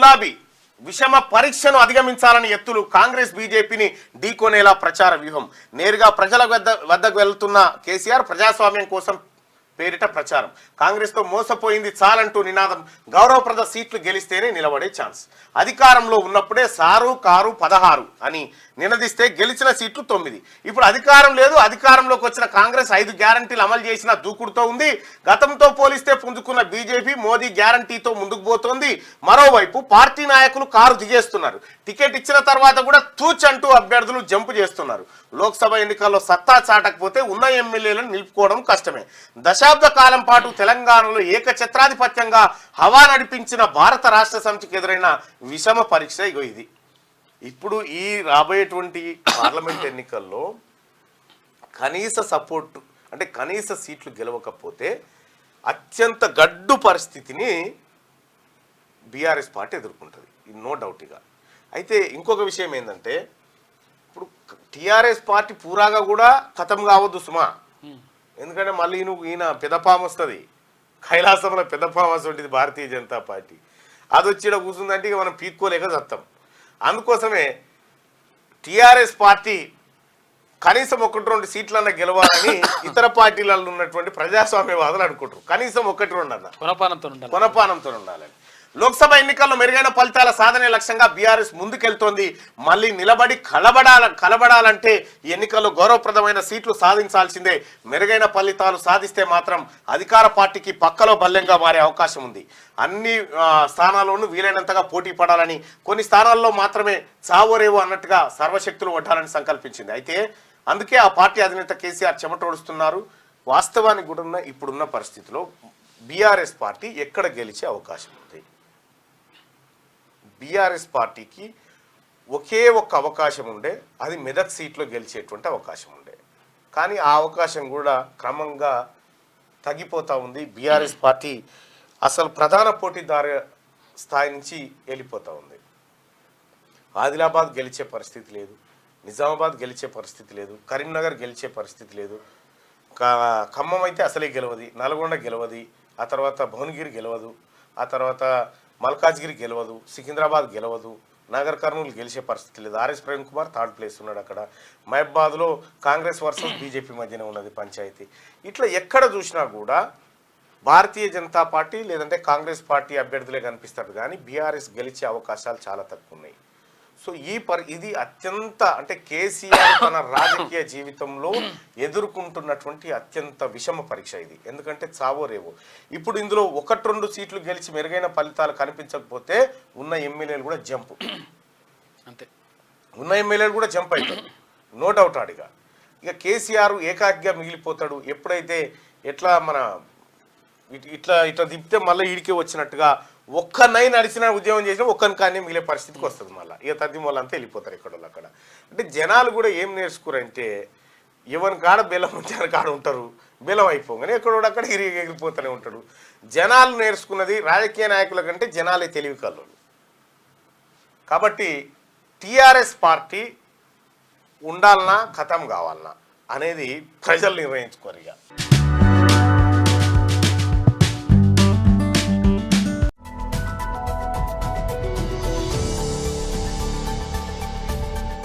గులాబీ విషమ పరీక్షను అధిగమించాలని ఎత్తులు కాంగ్రెస్ బీజేపీని ఢీకొనేలా ప్రచార వ్యూహం నేరుగా ప్రజల వద్దకు వెళ్తున్న కేసీఆర్ ప్రజాస్వామ్యం కోసం పేరిట ప్రచారం కాంగ్రెస్ తో మోసపోయింది చాలంటూ నినాదం గౌరవప్రద సీట్లు గెలిస్తేనే నిలబడే ఛాన్స్ అధికారంలో ఉన్నప్పుడే సారు కారు 16 అని నినదిస్తే గెలిచిన సీట్లు 9 ఇప్పుడు అధికారం లేదు అధికారంలోకి వచ్చిన కాంగ్రెస్ 5 గ్యారంటీలు అమలు చేసిన దూకుడుతో ఉంది గతంతో పోలిస్తే పుంజుకున్న బీజేపీ మోదీ గ్యారంటీతో ముందుకు పోతోంది మరోవైపు పార్టీ నాయకులు కారు దిగేస్తున్నారు టికెట్ ఇచ్చిన తర్వాత కూడా తూచంటూ అభ్యర్థులు జంపు చేస్తున్నారు లోక్సభ ఎన్నికల్లో సత్తా చాటకపోతే ఉన్న ఎమ్మెల్యేలను నిలుపుకోవడం కష్టమే దశాబ్ద కాలం పాటు తెలంగాణలో ఏకఛత్రాధిపత్యంగా హవా నడిపించిన భారత రాష్ట్ర సమితికి ఎదురైన విషమ పరీక్ష ఇగో ఇది ఇప్పుడు ఈ రాబోయేటువంటి పార్లమెంట్ ఎన్నికల్లో కనీస సపోర్టు అంటే కనీస సీట్లు గెలవకపోతే అత్యంత గడ్డు పరిస్థితిని బీఆర్ఎస్ పార్టీ ఎదుర్కొంటుంది నో డౌట్గా అయితే ఇంకొక విషయం ఏంటంటే ఇప్పుడు టీఆర్ఎస్ పార్టీ పూరాగా కూడా ఖతం కావద్దు సుమా ఎందుకంటే మళ్ళీ ఈయన పెద్దపాము వస్తుంది కైలాసంలో పెద్దపాము వస్తుంది భారతీయ జనతా పార్టీ అది వచ్చి కూర్చుందంటే ఇక మనం పీక్కోలేక చస్తాం అందుకోసమే టీఆర్ఎస్ పార్టీ కనీసం 1-2 సీట్లన్నా గెలవాలని ఇతర పార్టీలలో ఉన్నటువంటి ప్రజాస్వామ్యవాదులు అనుకుంటారు కనీసం 1-2 అన్న కొనపానంతో ఉండాలని లోక్సభ ఎన్నికల్లో మెరుగైన ఫలితాల సాధనే లక్ష్యంగా బీఆర్ఎస్ ముందుకెళ్తోంది మళ్ళీ నిలబడి కలబడాలంటే ఈ ఎన్నికల్లో గౌరవప్రదమైన సీట్లు సాధించాల్సిందే మెరుగైన ఫలితాలు సాధిస్తే మాత్రం అధికార పార్టీకి పక్కలో బల్లెంగా మారే అవకాశం ఉంది అన్ని స్థానాల్లోనూ వీలైనంతగా పోటీ పడాలని కొన్ని స్థానాల్లో మాత్రమే చావోరేవో అన్నట్టుగా సర్వశక్తులు వడ్డాలని సంకల్పించింది అయితే అందుకే ఆ పార్టీ అధినేత కేసీఆర్ చెమటోడుస్తున్నారు వాస్తవానికి కూడా ఇప్పుడున్న పరిస్థితిలో బీఆర్ఎస్ పార్టీ ఎక్కడ గెలిచే అవకాశం ఉంది బీఆర్ఎస్ పార్టీకి ఒకే ఒక్క అవకాశం ఉండే అది మెదక్ సీట్లో గెలిచేటువంటి అవకాశం ఉండే కానీ ఆ అవకాశం కూడా క్రమంగా తగ్గిపోతూ ఉంది బీఆర్ఎస్ పార్టీ అసలు ప్రధాన పోటీదారు స్థాయి నుంచి వెళ్ళిపోతూ ఉంది ఆదిలాబాద్ గెలిచే పరిస్థితి లేదు నిజామాబాద్ గెలిచే పరిస్థితి లేదు కరీంనగర్ గెలిచే పరిస్థితి లేదు ఖమ్మం అయితే అసలే గెలవది నల్గొండ గెలవది ఆ తర్వాత భువనగిరి గెలవదు ఆ తర్వాత మల్కాజ్గిరి గెలవదు సికింద్రాబాద్ గెలవదు నగర్ కర్నూలు గెలిచే పరిస్థితి లేదు RS Praveen Kumar 3rd place ఉన్నాడు అక్కడ మహబాద్లో కాంగ్రెస్ వర్సెస్ బీజేపీ మధ్యనే ఉన్నది పంచాయతీ ఇట్లా ఎక్కడ చూసినా కూడా భారతీయ జనతా పార్టీ లేదంటే కాంగ్రెస్ పార్టీ అభ్యర్థులే కనిపిస్తారు కానీ బీఆర్ఎస్ గెలిచే అవకాశాలు చాలా తక్కువ ఉన్నాయి సో ఇది అత్యంత అంటే కేసీఆర్ తన రాజకీయ జీవితంలో ఎదుర్కొంటున్నటువంటి అత్యంత విషమ పరీక్ష ఇది ఎందుకంటే చావోరేవో ఇప్పుడు ఇందులో 1-2 సీట్లు గెలిచి మెరుగైన ఫలితాలు కనిపించకపోతే ఉన్న ఎమ్మెల్యేలు కూడా జంప్ అంతే ఉన్న ఎమ్మెల్యేలు కూడా జంప్ అవుతారు నో డౌట్ ఆడిగా ఇక కేసీఆర్ ఏకాకిగా మిగిలిపోతాడు ఎప్పుడైతే ఎట్లా మన ఇట్లా తిప్పితే మళ్ళీ ఈడికే వచ్చినట్టుగా ఒక్కనై నడిచిన ఉద్యమం చేసినా ఒక్కని కానీ మిగిలే పరిస్థితికి వస్తుంది మళ్ళీ ఇక తద్ది వాళ్ళంతా వెళ్ళిపోతారు ఎక్కడో అక్కడ అంటే జనాలు కూడా ఏం నేర్చుకోరంటే ఎవరి కాడ బెల్లం ఉంటే కాడ ఉంటారు బెల్లం అయిపోగానే ఎక్కడో అక్కడ ఎగిరిపోతూనే ఉంటాడు జనాలు నేర్చుకున్నది రాజకీయ నాయకుల కంటే జనాలే తెలివి కళ్ళు కాబట్టి టీఆర్ఎస్ పార్టీ ఉండాలన్నా ఖతం కావాలన్నా అనేది ప్రజలు నిర్ణయించుకోరు ఇక